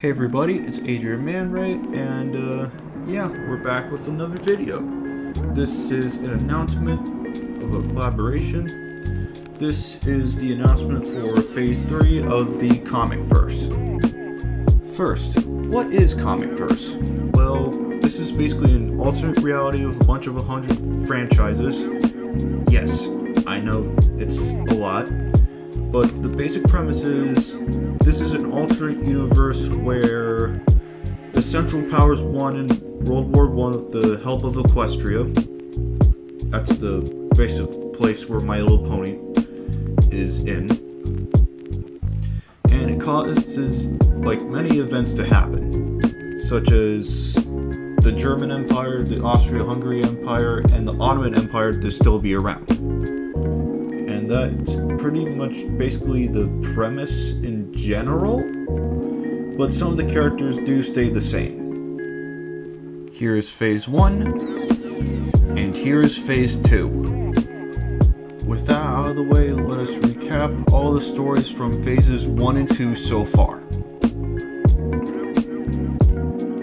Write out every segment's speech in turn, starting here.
Hey everybody, it's Adrian Manray, and we're back with another video. This is an announcement of a collaboration. This is the announcement for Phase 3 of the Comicverse. First, what is Comicverse? Well, this is basically an alternate reality of a bunch of 100 franchises. Yes, I know it's a lot, but the basic premise is this is an alternate universe where the Central Powers won in World War I with the help of Equestria. That's the basic place where My Little Pony is in. And it causes many events to happen, such as the German Empire, the Austria-Hungary Empire, and the Ottoman Empire to still be around. And that's pretty much basically the premise in general, but some of the characters do stay the same. Here is Phase 1, and here is Phase 2. With that out of the way, let us recap all the stories from Phases 1 and 2 so far.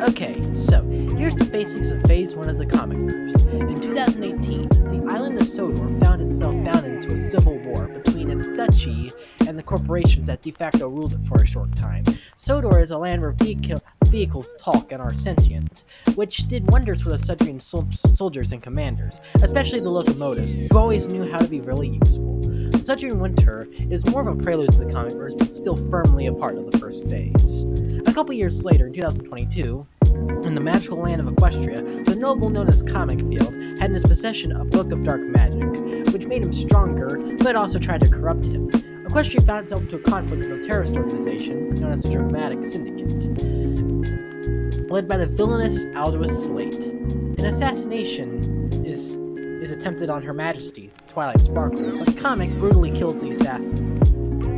Okay, so here's the basics of Phase 1 of the Comicverse. In 2018, the island of Sodor found itself bound into a civil war between its duchy and the corporations that de facto ruled it for a short time. Sodor is a land where vehicles talk and are sentient, which did wonders for the Sudrian soldiers and commanders, especially the locomotives, who always knew how to be really useful. The Sudrian Winter is more of a prelude to the Comicverse, but still firmly a part of the first phase. A couple years later, in 2022, in the magical land of Equestria, the noble known as Comicfield had in his possession a book of dark magic, which made him stronger, but also tried to corrupt him. Equestria found itself into a conflict with a terrorist organization known as the Dramatic Syndicate, led by the villainous Aldous Slate. An assassination is attempted on Her Majesty, Twilight Sparkle, but Comic brutally kills the assassin.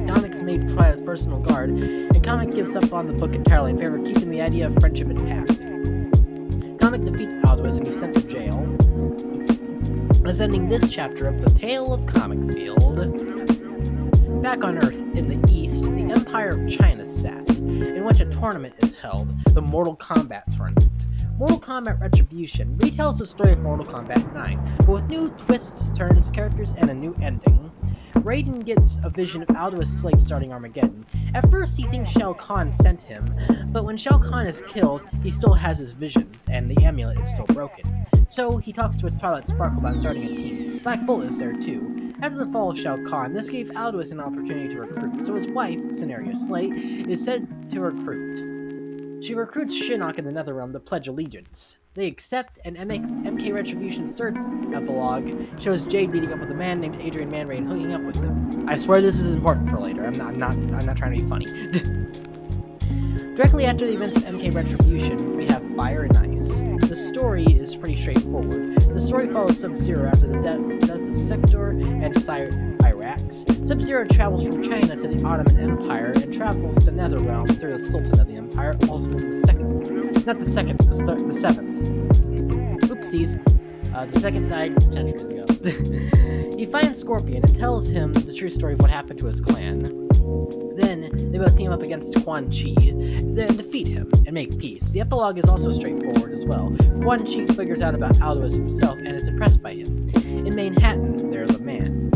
Comic's made Twilight's personal guard, and Comic gives up on the book entirely in favor of keeping the idea of friendship intact. Comic defeats Aldous and he's sent to jail, thus ending this chapter of the Tale of Comicfield. Back on Earth, in the East, the Empire of China sat, in which a tournament is held, the Mortal Kombat Tournament. Mortal Kombat Retribution retells the story of Mortal Kombat 9, but with new twists, turns, characters, and a new ending. Raiden gets a vision of Aldous Slate starting Armageddon. At first he thinks Shao Kahn sent him, but when Shao Kahn is killed, he still has his visions, and the amulet is still broken. So he talks to his Twilight Sparkle about starting a team. Black Bolt is there too. After the fall of Shao Kahn, this gave Aldous an opportunity to recruit, so his wife, Scenario Slate, is sent to recruit. She recruits Shinnok in the Netherrealm to pledge allegiance. They accept, and MK Retribution's third epilogue shows Jade meeting up with a man named Adrian Manray and hooking up with him. I swear this is important for later. I'm not trying to be funny. Directly after the events of MK Retribution, we have Fire and Ice. The story is pretty straightforward. The story follows Sub-Zero after the deaths of Sector and Cyrax. Sub-Zero travels from China to the Ottoman Empire and travels to Netherrealm through the Sultan of the Empire, also the seventh. Oopsies. The second died centuries ago. He finds Scorpion and tells him the true story of what happened to his clan. Then, they both team up against Quan Chi, then defeat him, and make peace. The epilogue is also straightforward as well. Quan Chi figures out about Aldous himself and is impressed by him. In Manhattan, there's a man.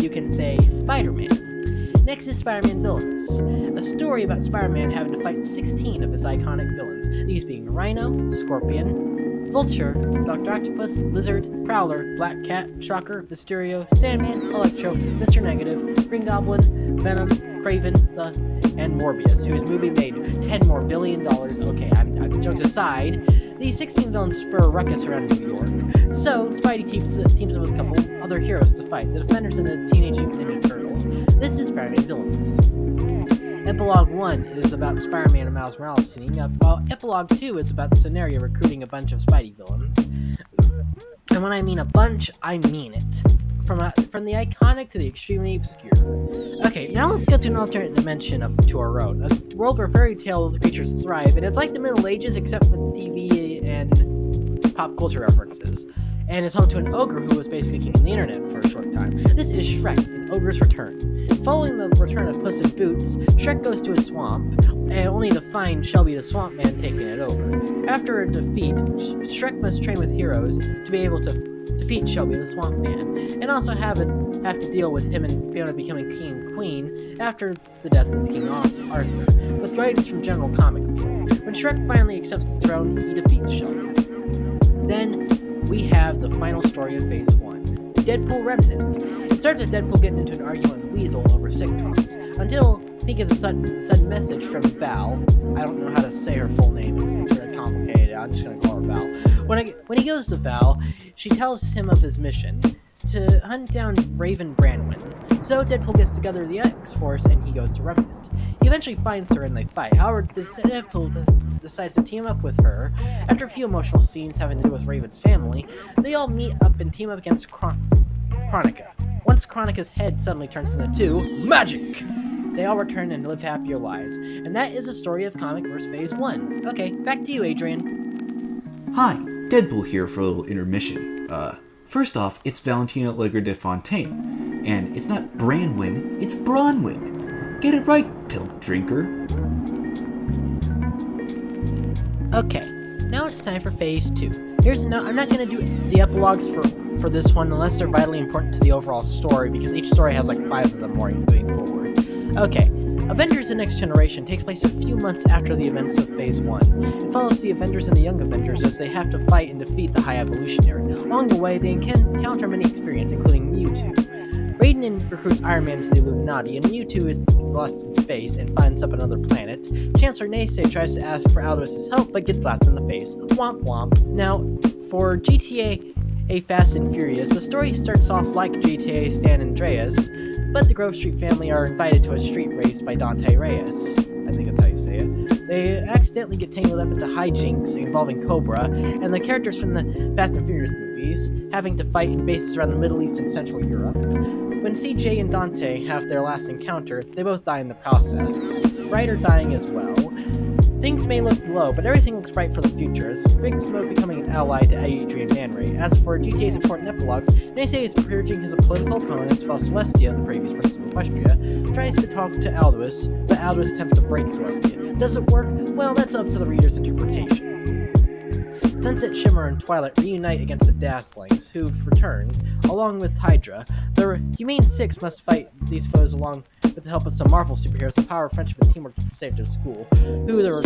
You can say Spider-Man. Next is Spider-Man Villainous, a story about Spider-Man having to fight 16 of his iconic villains, these being Rhino, Scorpion, Vulture, Dr. Octopus, Lizard, Prowler, Black Cat, Shocker, Mysterio, Sandman, Electro, Mr. Negative, Green Goblin, Venom, Kraven, and Morbius, whose movie made $10 billion more. Okay, I'm jokes aside, these 16 villains spur a ruckus around New York. So, Spidey teams up with a couple other heroes to fight, the Defenders and the Teenage Mutant Ninja Turtles. This is Spider-Man Villains. Epilogue 1 is about Spider-Man and Miles Morales teaming up, while Epilogue 2 is about Scenario recruiting a bunch of Spidey villains. And when I mean a bunch, I mean it. From the iconic to the extremely obscure. Okay, now let's go to an alternate dimension to our own. A world where fairy tale creatures thrive, and it's like the Middle Ages except with TV and pop culture references. and is home to an ogre who was basically king of the internet for a short time. This is Shrek, an ogre's return. Following the return of Puss in Boots, Shrek goes to a swamp, and only to find Shelby the Swamp Man taking it over. After a defeat, Shrek must train with heroes to be able to defeat Shelby the Swamp Man, and also have to deal with him and Fiona becoming king and queen after the death of King Arthur, with guidance from General Comicverse. When Shrek finally accepts the throne, he defeats Shelby. Then we have the final story of Phase 1, Deadpool Remnant. It starts with Deadpool getting into an argument with Weasel over sitcoms, until he gets a sudden message from Val. I don't know how to say her full name, it's really complicated, I'm just going to call her Val. When he goes to Val, she tells him of his mission, to hunt down Raven Branwen. So Deadpool gets together the X-Force and he goes to Remnant. He eventually finds her and they fight. However, Deadpool decides to team up with her. After a few emotional scenes having to do with Raven's family, they all meet up and team up against Chronica. Once Chronica's head suddenly turns into magic, they all return and live happier lives. And that is the story of Comicverse Phase 1. Okay, back to you, Adrian. Hi, Deadpool here for a little intermission. First off, it's Valentina Allegra de Fontaine, and it's not Branwen, it's Bronwyn. Get it right, pill drinker. Okay, now it's time for Phase 2. I'm not going to do the epilogues for this one unless they're vitally important to the overall story, because each story has like 5 of them moving forward. Okay, Avengers: The Next Generation takes place a few months after the events of Phase 1. It follows the Avengers and the Young Avengers as they have to fight and defeat the High Evolutionary. Along the way, they encounter many experiences, including Mewtwo. Raiden recruits Iron Man to the Illuminati, and Mewtwo is lost in space and finds up another planet. Chancellor Naysay tries to ask for Aldous' help, but gets slapped in the face. Womp womp. Now, for GTA Fast and Furious, the story starts off like GTA San Andreas, but the Grove Street family are invited to a street race by Dante Reyes. I think that's how you say it. They accidentally get tangled up into hijinks involving Cobra, and the characters from the Fast and Furious movies having to fight in bases around the Middle East and Central Europe. When CJ and Dante have their last encounter, they both die in the process. Ryder dying as well. Things may look low, but everything looks bright for the future, as Big Smoke becoming an ally to Adrian Man Ray. As for GTA's important epilogues, Naysay is purging his political opponents, while Celestia, the previous princess of Equestria, tries to talk to Aldous, but Aldous attempts to break Celestia. Does it work? Well, that's up to the reader's interpretation. Sunset Shimmer and Twilight reunite against the Dazzlings, who've returned, along with Hydra. The Humane Six must fight these foes along with the help of some Marvel superheroes, the power of friendship and teamwork to save their school, who they're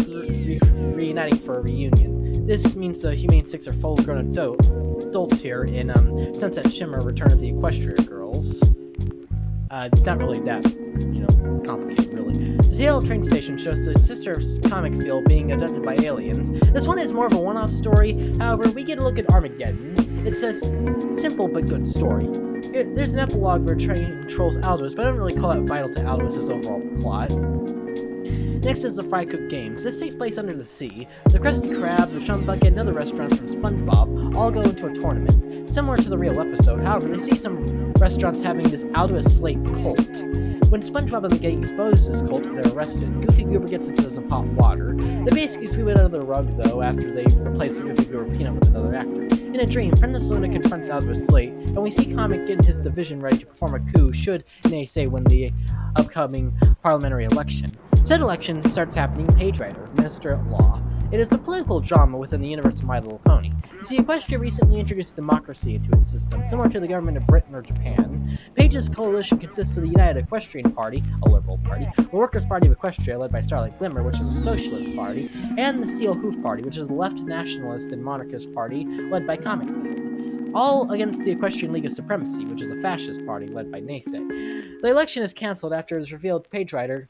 reuniting for a reunion. This means the Humane Six are full-grown adults here in Sunset Shimmer, Return of the Equestria Girls. It's not really that, complicated, really. The Tale Train Station shows the sister of Comic Field being abducted by aliens. This one is more of a one-off story, however, we get a look at Armageddon. It's a simple but good story. There's an epilogue where Train controls Aldous, but I don't really call that vital to Aldous' overall plot. Next is the Fry Cook Games. This takes place under the sea. The Krusty Krab, the Chum Bucket, and other restaurants from SpongeBob all go into a tournament. Similar to the real episode, however, they see some restaurants having this Aldous Slate cult. When SpongeBob and the gang expose this cult, they're arrested. Goofy Goober gets into some hot water. They basically sweep it under the rug, though, after they replace the Goofy Goober Peanut with another actor. In a dream, Prentice Luna confronts Aldous Slate, and we see Comic getting his division ready to perform a coup should Naysay win the upcoming parliamentary election. Said election starts happening Page Rider, Minister at Law. It is the political drama within the universe of My Little Pony. You see, Equestria recently introduced democracy into its system, similar to the government of Britain or Japan. Page's coalition consists of the United Equestrian Party, a liberal party, the Workers' Party of Equestria, led by Starlight Glimmer, which is a socialist party, and the Steel Hoof Party, which is a left nationalist and monarchist party, led by Comic Field. All against the Equestrian League of Supremacy, which is a fascist party, led by Naysay. The election is cancelled after it is revealed Page Rider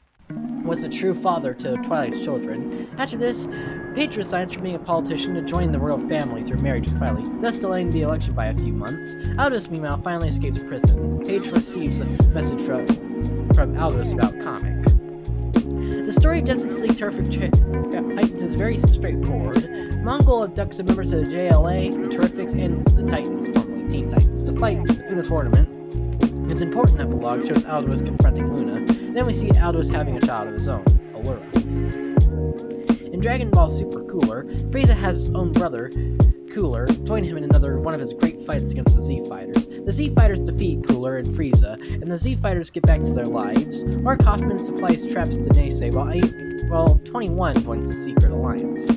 was the true father to Twilight's children. After this, Page resigns from being a politician to join the royal family through marriage to Twilight, thus delaying the election by a few months. Aldous, meanwhile, finally escapes prison. Page receives a message from Aldous about Comic. The story of Justice League Titans is very straightforward. Mongol abducts the members of the JLA, the Terrifics, and the Titans, formerly Teen Titans, to fight in a tournament. Its important epilogue shows Aldous confronting Luna. Then we see Aldous having a child of his own, Allura. In In Dragon Ball Super Cooler, Frieza has his own brother, Cooler, join him in another one of his great fights against the Z-Fighters. The Z-Fighters defeat Cooler and Frieza, and the Z-Fighters get back to their lives. Mark Hoffman supplies traps to Neisei, while 21 joins the Secret Alliance.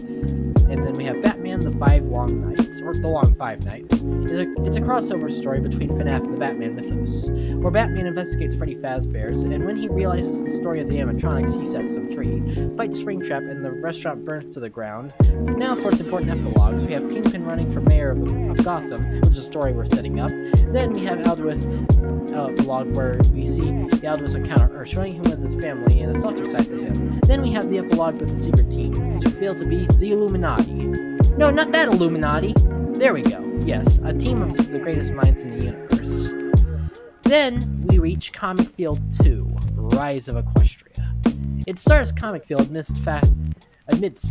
And then we have Batman the Five Long Nights, or The Long Five Nights. It's a crossover story between FNAF and the Batman mythos, where Batman investigates Freddy Fazbear's, and when he realizes the story of the animatronics, he sets them free, fights Springtrap, and the restaurant burns to the ground. Now for its important epilogues, we have Kingpin running for mayor of Gotham, which is a story we're setting up. Then we have Aldous epilogue where we see the Aldous encounter Earth, showing him with his family and a softer side to him. Then we have the epilogue with the secret team, which revealed to be the Illuminati. No, not that Illuminati! There we go. Yes, a team of the greatest minds in the universe. Then we reach Comic Field 2, Rise of Equestria. It stars Comic Field amidst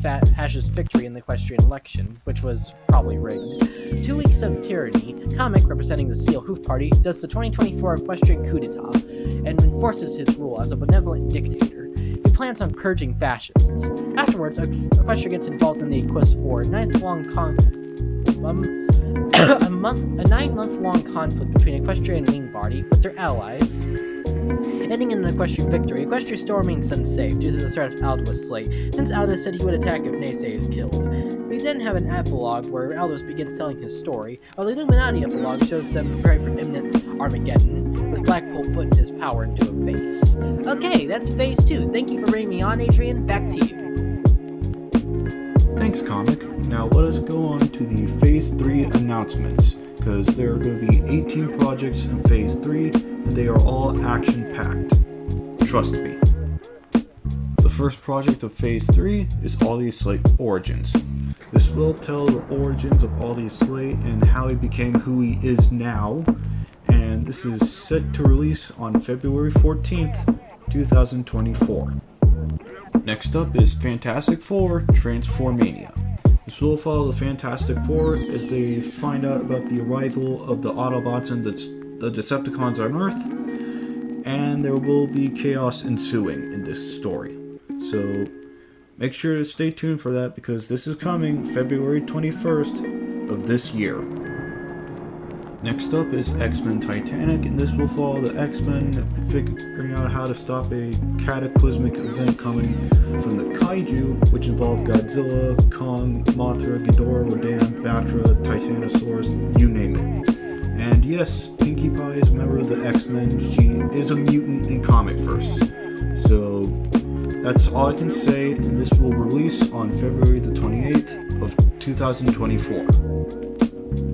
Hash's victory in the Equestrian election, which was probably rigged. 2 weeks of tyranny, Comic, representing the Steel Hoof Party, does the 2024 Equestrian coup d'etat and enforces his rule as a benevolent dictator. He plans on purging fascists. Afterwards, Equestria gets involved in the Equus War, a 9-month-long conflict between Equestria and Wing Body with their allies. Ending in an Equestrian victory, Equestria still remains unsafe due to the threat of Aldous' slate, since Aldous said he would attack if Neisei is killed. We then have an epilogue where Aldous begins telling his story, while the Illuminati epilogue shows them preparing for imminent Armageddon, with Blackpool putting his power into a vase. Okay, that's Phase 2. Thank you for bringing me on, Adrian. Back to you. Thanks, Comic. Now let us go on to the Phase 3 announcements, because there are going to be 18 projects in Phase 3, and they are all action-packed. Trust me. The first project of Phase 3 is Aldous Slate Origins. This will tell the origins of Aldous Slate and how he became who he is now, and this is set to release on February 14th, 2024. Next up is Fantastic Four Transformania. This will follow the Fantastic Four as they find out about the arrival of the Autobots and the Decepticons on Earth, and there will be chaos ensuing in this story. So make sure to stay tuned for that, because this is coming February 21st of this year. Next up is X-Men Titanic, and this will follow the X-Men figuring out how to stop a cataclysmic event coming from the Kaiju, which involve Godzilla, Kong, Mothra, Ghidorah, Rodan, Batra, Titanosaurus, you name it. And yes, Pinkie Pie is a member of the X-Men. She is a mutant in Comicverse. So that's all I can say, and this will release on February the 28th of 2024.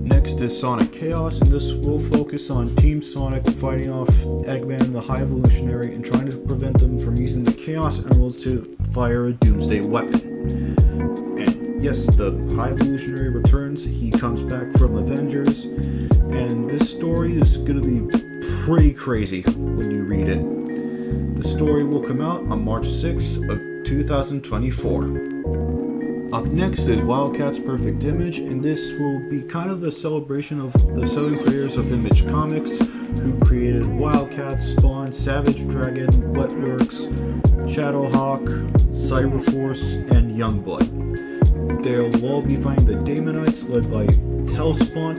Next is Sonic Chaos, and this will focus on Team Sonic fighting off Eggman, the High Evolutionary, and trying to prevent them from using the Chaos Emeralds to fire a Doomsday weapon. And yes, the High Evolutionary returns. He comes back from Avengers, and this story is going to be pretty crazy when you read it. The story will come out on March 6th of 2024. Up next is Wildcats Perfect Image, and this will be kind of a celebration of the 7 creators of Image Comics, who created Wildcats, Spawn, Savage Dragon, Wetworks, Shadowhawk, Cyberforce, and Youngblood. They'll all be fighting the Daemonites, led by Hellspawn,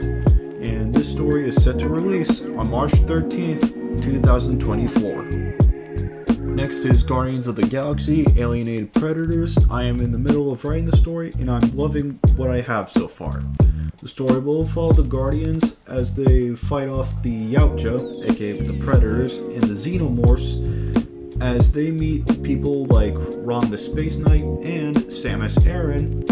and this story is set to release on March 13th, 2024. Next is Guardians of the Galaxy, Alienated Predators. I am in the middle of writing the story, and I'm loving what I have so far. The story will follow the Guardians as they fight off the Yautja, aka the Predators, and the Xenomorphs, as they meet people like Rom the Space Knight and Samus Aran,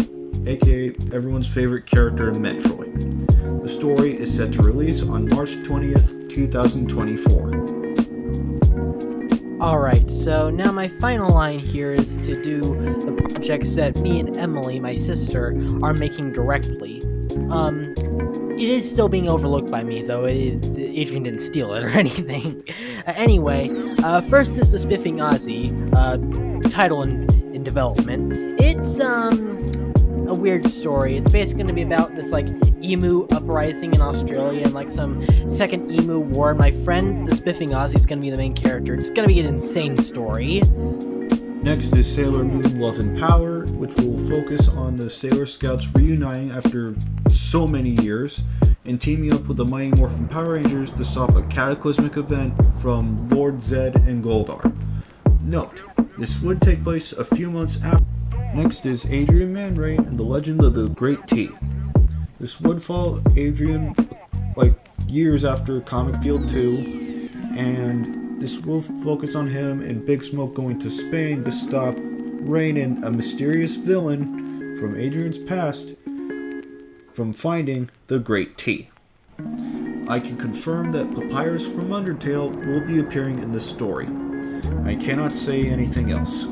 aka everyone's favorite character in Metroid. The story is set to release on March 20th, 2024. Alright, so now my final line here is to do the projects that me and Emily, my sister, are making directly. It is still being overlooked by me, though. Adrian didn't steal it or anything. Anyway, first is the Spiffing Ozzy, title in development. It's, a weird story. It's basically going to be about this, emu uprising in Australia and, some second emu war. My friend, the Spiffing Ozzy, is going to be the main character. It's going to be an insane story. Next is Sailor Moon Love and Power, which will focus on the Sailor Scouts reuniting after so many years and teaming up with the Mighty Morphin Power Rangers to stop a cataclysmic event from Lord Zed and Goldar. Note, this would take place a few months after. Next is Adrian Man Ray and the Legend of the Great T. This would follow Adrian years after Comic Field 2, and this will focus on him and Big Smoke going to Spain to stop Rain and a mysterious villain from Adrian's past from finding the Great T. I can confirm that Papyrus from Undertale will be appearing in this story. I cannot say anything else.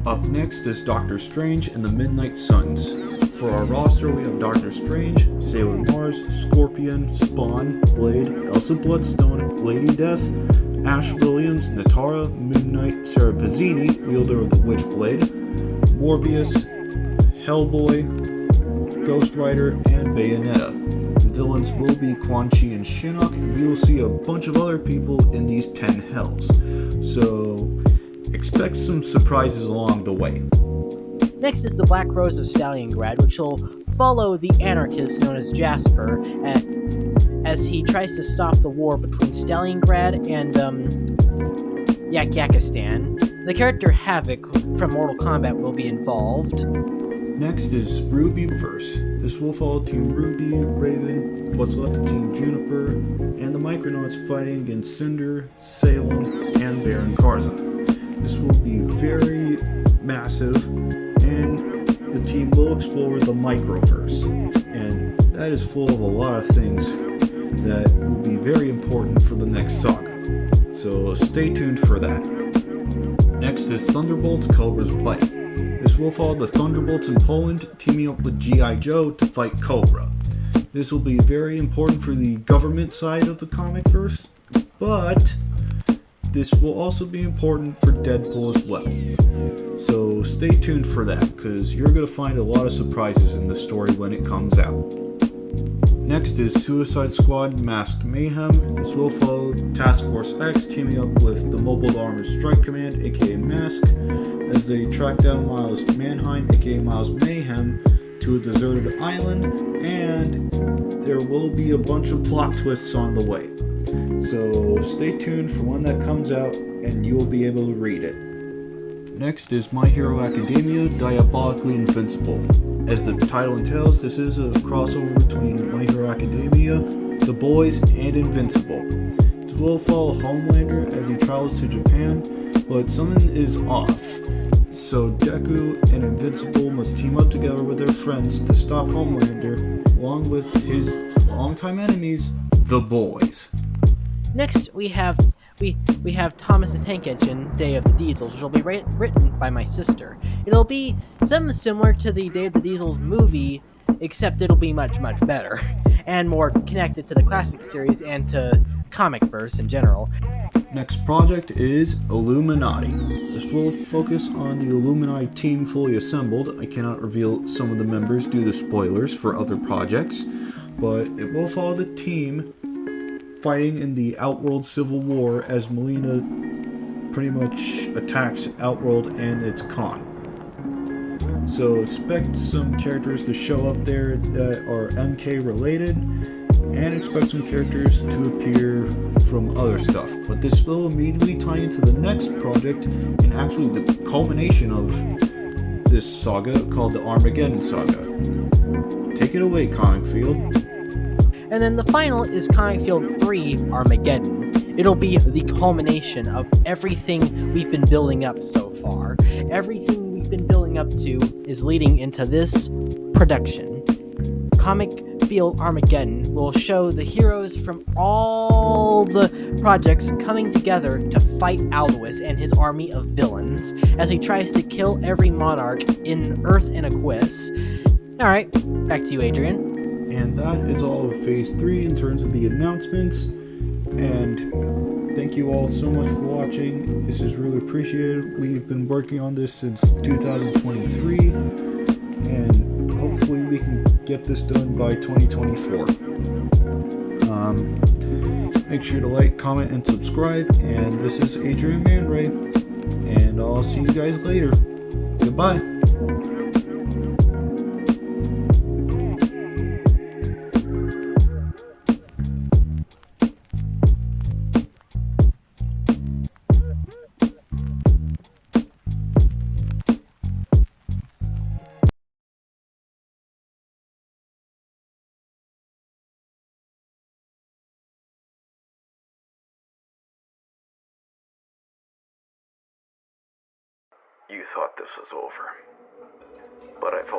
Up next is Doctor Strange and the Midnight Suns. For our roster, we have Doctor Strange, Sailor Mars, Scorpion, Spawn, Blade, Elsa Bloodstone, Lady Death, Ash Williams, Natara, Moon Knight, Sarah Pazzini, wielder of the Witchblade, Morbius, Hellboy, Ghost Rider, and Bayonetta. The villains will be Quan Chi and Shinnok, and we will see a bunch of other people in these 10 hells. So, expect some surprises along the way. Next is the Black Rose of Stalingrad, which will follow the anarchist known as Jasper as he tries to stop the war between Stalingrad and Yakistan. The character Havoc from Mortal Kombat will be involved. Next is Comicverse. This will follow Team Ruby, Raven, what's left of Team Juniper, and the Micronauts fighting against Cinder, Salem, and Baron Karza. This will be very massive, and the team will explore the Microverse, and that is full of a lot of things that will be very important for the next saga. So stay tuned for that. Next is Thunderbolts Cobra's Bite. This will follow the Thunderbolts in Poland teaming up with G.I. Joe to fight Cobra. This will be very important for the government side of the Comicverse, but this will also be important for Deadpool as well. So stay tuned for that, because you're going to find a lot of surprises in the story when it comes out. Next is Suicide Squad Masked Mayhem. This will follow Task Force X teaming up with the Mobile Armored Strike Command, aka Mask, as they track down Miles Mannheim, aka Miles Mayhem, to a deserted island, and there will be a bunch of plot twists on the way. So stay tuned for when that comes out, and you will be able to read it. Next is My Hero Academia Diabolically Invincible. As the title entails, this is a crossover between My Hero Academia, The Boys, and Invincible. This will follow Homelander as he travels to Japan, but something is off. So Deku and Invincible must team up together with their friends to stop Homelander, along with his longtime enemies, the Boys. Next, we have Thomas the Tank Engine, Day of the Diesels, which will be written by my sister. It'll be something similar to the Day of the Diesels movie, except it'll be much, much better, and more connected to the classic series and to Comicverse in general. Next project is Illuminati. This will focus on the Illuminati team fully assembled. I cannot reveal some of the members due to spoilers for other projects, but it will follow the team fighting in the Outworld Civil War as Melina pretty much attacks Outworld and its con. So expect some characters to show up there that are MK related, and expect some characters to appear from other stuff. But this will immediately tie into the next project, and actually the culmination of this saga called the Armageddon saga. Take it away, Comic Field. And then the final is Comic Field 3 Armageddon. It'll be the culmination of everything we've been building up so far. Everything we've been building up to is leading into this production. Comic Field Armageddon will show the heroes from all the projects coming together to fight Aldous and his army of villains as he tries to kill every monarch in Earth and Aquis. Alright, back to you, Adrian. And that is all of Phase 3 in terms of the announcements. And thank you all so much for watching. This is really appreciated. We've been working on this since 2023. And hopefully we can get this done by 2024. Make sure to like, comment, and subscribe. And this is Adrian Man Ray. and I'll see you guys later. Goodbye. You thought this was over, but I've